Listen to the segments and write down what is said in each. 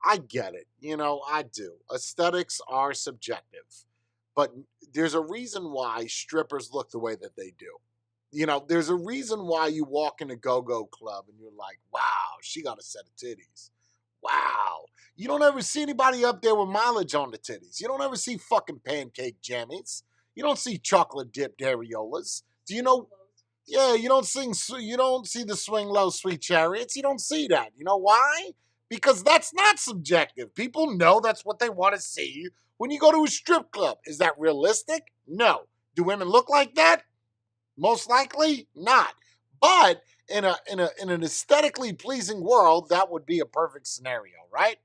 I get it. You know, I do. Aesthetics are subjective, but there's a reason why strippers look the way that they do. You know, there's a reason why you walk in a go-go club and you're like, wow, she got a set of titties. Wow. You don't ever see anybody up there with mileage on the titties. You don't ever see fucking pancake jammies. You don't see chocolate dipped areolas. Do you know? Yeah, you don't see the swing low sweet chariots. You don't see that. You know why? Because that's not subjective. People know that's what they want to see when you go to a strip club. Is that realistic? No. Do women look like that? Most likely not. But in an aesthetically pleasing world, that would be a perfect scenario, right?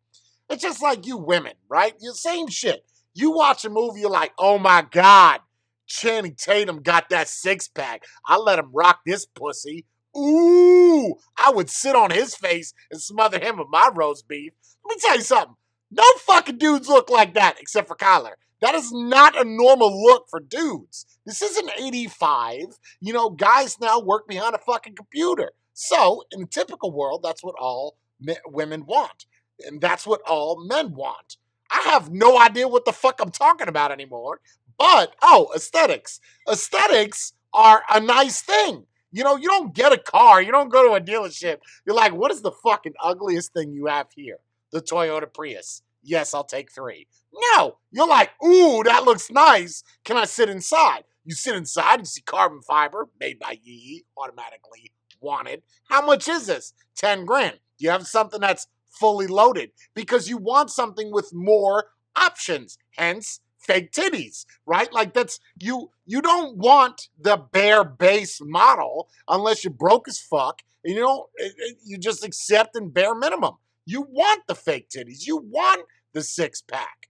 It's just like you women, right? You same shit. You watch a movie, you're like, oh my God, Channing Tatum got that six pack. I let him rock this pussy. Ooh, I would sit on his face and smother him with my roast beef. Let me tell you something. No fucking dudes look like that except for Kyler. That is not a normal look for dudes. This isn't 85. You know, guys now work behind a fucking computer. So, in a typical world, that's what all women want. And that's what all men want. I have no idea what the fuck I'm talking about anymore. But, oh, aesthetics. Aesthetics are a nice thing. You know, you don't get a car, you don't go to a dealership. You're like, what is the fucking ugliest thing you have here? The Toyota Prius. Yes, I'll take 3. No, you're like, ooh, that looks nice. Can I sit inside? You sit inside, you see carbon fiber made by Yee, automatically wanted. How much is this? 10 grand. You have something that's fully loaded because you want something with more options, hence fake titties, right? Like that's you don't want the bare base model unless you're broke as fuck and you just accept in bare minimum. You want the fake titties. You want the six pack.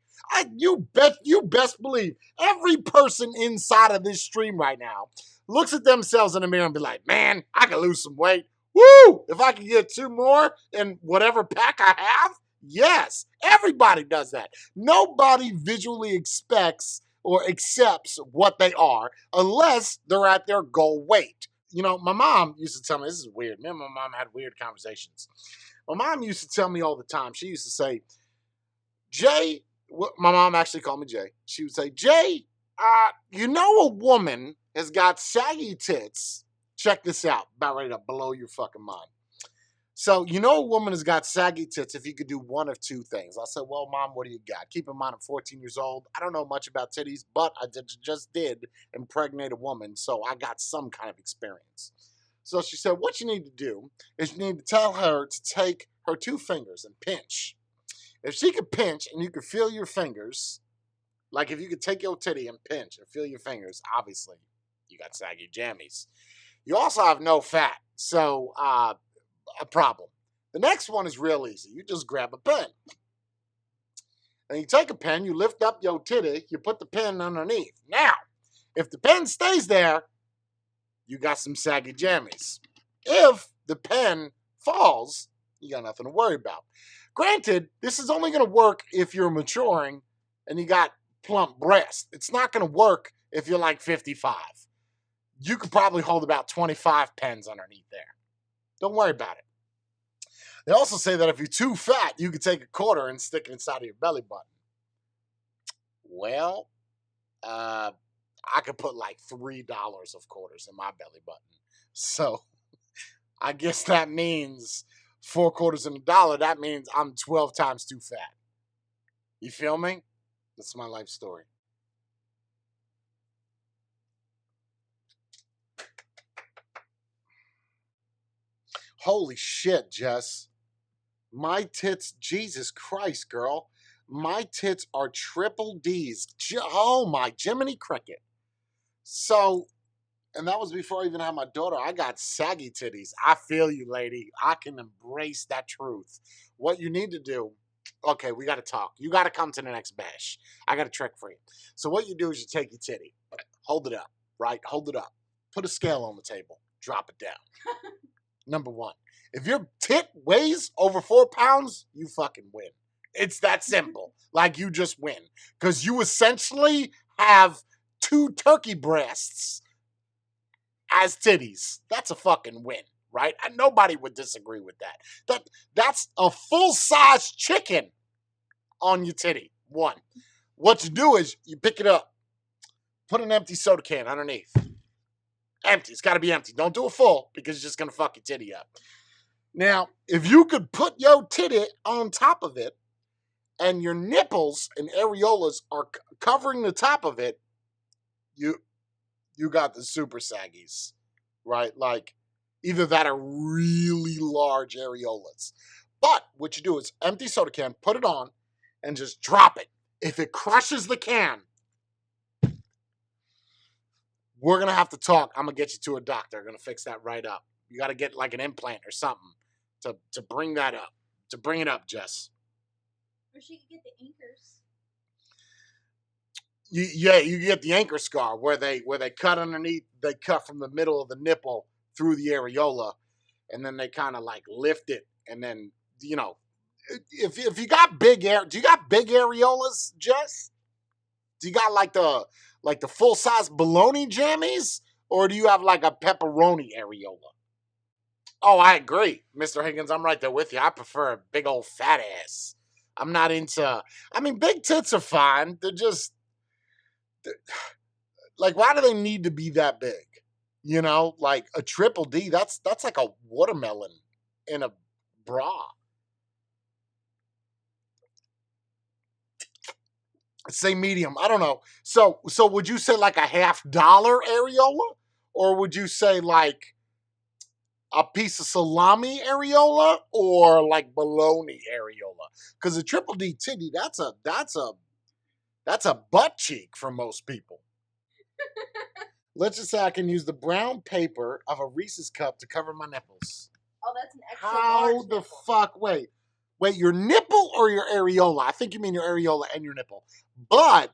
You best believe every person inside of this stream right now looks at themselves in the mirror and be like, man, I can lose some weight. Woo! If I can get 2 more in whatever pack I have, yes, everybody does that. Nobody visually expects or accepts what they are unless they're at their goal weight. You know, my mom used to tell me, this is weird. Me and my mom had weird conversations. My mom used to tell me all the time, she used to say, Jay, my mom actually called me Jay. She would say, Jay, you know a woman has got saggy tits. Check this out, about ready to blow your fucking mind. So, you know a woman has got saggy tits if you could do one of 2 things. I said, well, Mom, what do you got? Keep in mind, I'm 14 years old. I don't know much about titties, but I just did impregnate a woman, so I got some kind of experience. So she said, what you need to do is you need to tell her to take her 2 fingers and pinch. If she could pinch and you could feel your fingers, like if you could take your titty and pinch and feel your fingers, obviously you got saggy jammies. You also have no fat, so a problem. The next one is real easy. You just grab a pen. And you take a pen, you lift up your titty, you put the pen underneath. Now, if the pen stays there, you got some saggy jammies. If the pen falls, you got nothing to worry about. Granted, this is only going to work if you're maturing and you got plump breasts. It's not going to work if you're like 55. You could probably hold about 25 pens underneath there. Don't worry about it. They also say that if you're too fat, you could take a quarter and stick it inside of your belly button. Well, I could put like $3 of quarters in my belly button. So I guess that means 4 quarters in a dollar. That means I'm 12 times too fat. You feel me? That's my life story. Holy shit, Jess. My tits, Jesus Christ, girl. My tits are triple D's. Oh my Jiminy Cricket. So, and that was before I even had my daughter. I got saggy titties. I feel you, lady. I can embrace that truth. What you need to do, okay, we got to talk. You got to come to the next bash. I got a trick for you. So what you do is you take your titty, hold it up, right? Hold it up. Put a scale on the table. Drop it down. Number 1. If your tit weighs over 4 pounds, you fucking win. It's that simple. Like you just win. Because you essentially have 2 turkey breasts as titties. That's a fucking win, right? And nobody would disagree with that. That's a full-size chicken on your titty. One. What you do is you pick it up, put an empty soda can underneath. Empty. It's got to be empty. Don't do it full because it's just going to fuck your titty up. Now, if you could put your titty on top of it and your nipples and areolas are covering the top of it, you got the super saggies, right? Like either that or really large areolas. But what you do is empty soda can, put it on, and just drop it. If it crushes the can, we're going to have to talk. I'm going to get you to a doctor. I'm going to fix that right up. You got to get like an implant or something to bring that up. To bring it up, Jess. Or she could get the anchors. You get the anchor scar where they cut underneath. They cut from the middle of the nipple through the areola, and then they kind of like lift it, and then if you got do you got big areolas, Jess? Do you got like the full size bologna jammies, or do you have like a pepperoni areola? Oh, I agree, Mr. Higgins. I'm right there with you. I prefer a big old fat ass. I'm not into. I mean, big tits are fine. Like, why do they need to be that big? Like a triple D. That's like a watermelon in a bra. Say medium. I don't know. So would you say like a $50 areola, or would you say like a piece of salami areola, or like bologna areola? Because a triple D titty, that's a butt cheek for most people. Let's just say I can use the brown paper of a Reese's cup to cover my nipples. Oh, that's an extra How large the nipple. fuck? Wait, your nipple or your areola? I think you mean your areola and your nipple. But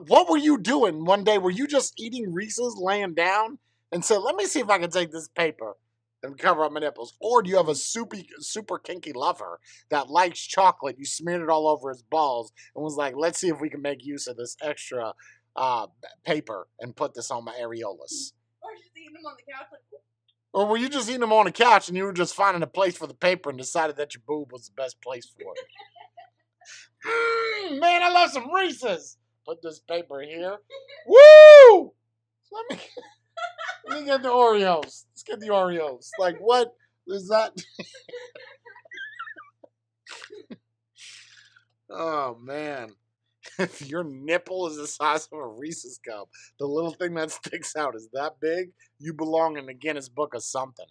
what were you doing one day? Were you just eating Reese's, laying down, and said, "Let me see if I can take this paper and cover up my nipples"? Or do you have a super kinky lover that likes chocolate? You smeared it all over his balls and was like, "Let's see if we can make use of this extra paper and put this on my areolas." Or just eating them on the couch like. Or were you just eating them on the couch and you were just finding a place for the paper and decided that your boob was the best place for it? Man, I love some Reese's. Put this paper here. Woo! Let me get the Oreos. Let's get the Oreos. Like, what is that? Oh, man. If your nipple is the size of a Reese's cup, the little thing that sticks out is that big, you belong in the Guinness Book of something.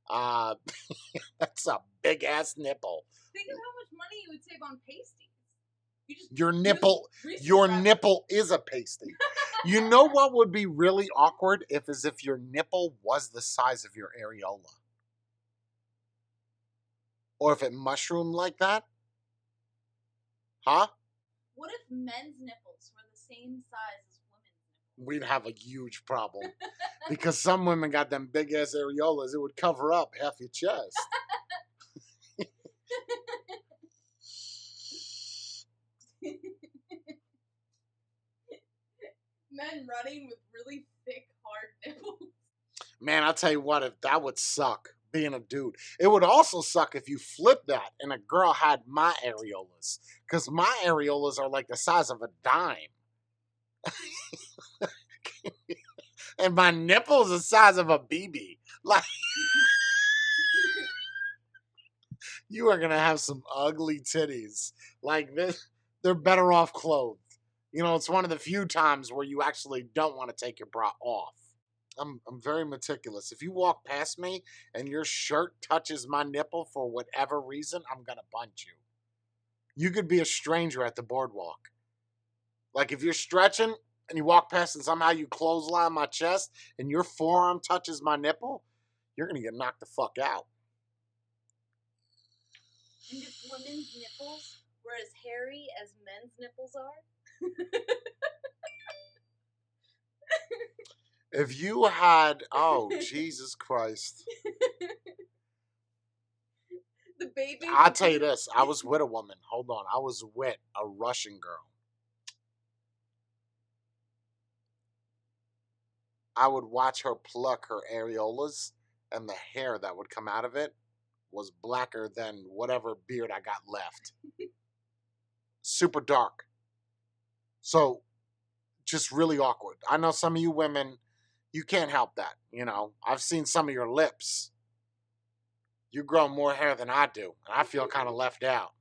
That's a big ass nipple. Think of how much money you would save on pasties. Your nipple is a pasty. You know what would be really awkward if your nipple was the size of your areola, or if it mushroomed like that. Huh? What if men's nipples were the same size as women's nipples? We'd have a huge problem. Because some women got them big ass areolas, it would cover up half your chest. Men running with really thick, hard nipples. Man, I'll tell you what, that would suck, being a dude. It would also suck if you flipped that and a girl had my areolas. Because my areolas are like the size of a dime. And my nipple's the size of a BB. Like, you are going to have some ugly titties. Like, this, they're better off clothed. It's one of the few times where you actually don't want to take your bra off. I'm very meticulous. If you walk past me and your shirt touches my nipple for whatever reason, I'm going to punch you. You could be a stranger at the boardwalk. Like, if you're stretching and you walk past and somehow you clothesline my chest and your forearm touches my nipple, you're going to get knocked the fuck out. And if women's nipples were as hairy as men's nipples are? If you had, oh, Jesus Christ. The baby. I'll tell you this. I was with a woman. Hold on. I was with a Russian girl. I would watch her pluck her areolas and the hair that would come out of it was blacker than whatever beard I got left. Super dark. So just really awkward. I know some of you women, you can't help that. You know, I've seen some of your lips. You grow more hair than I do, and I feel kind of left out.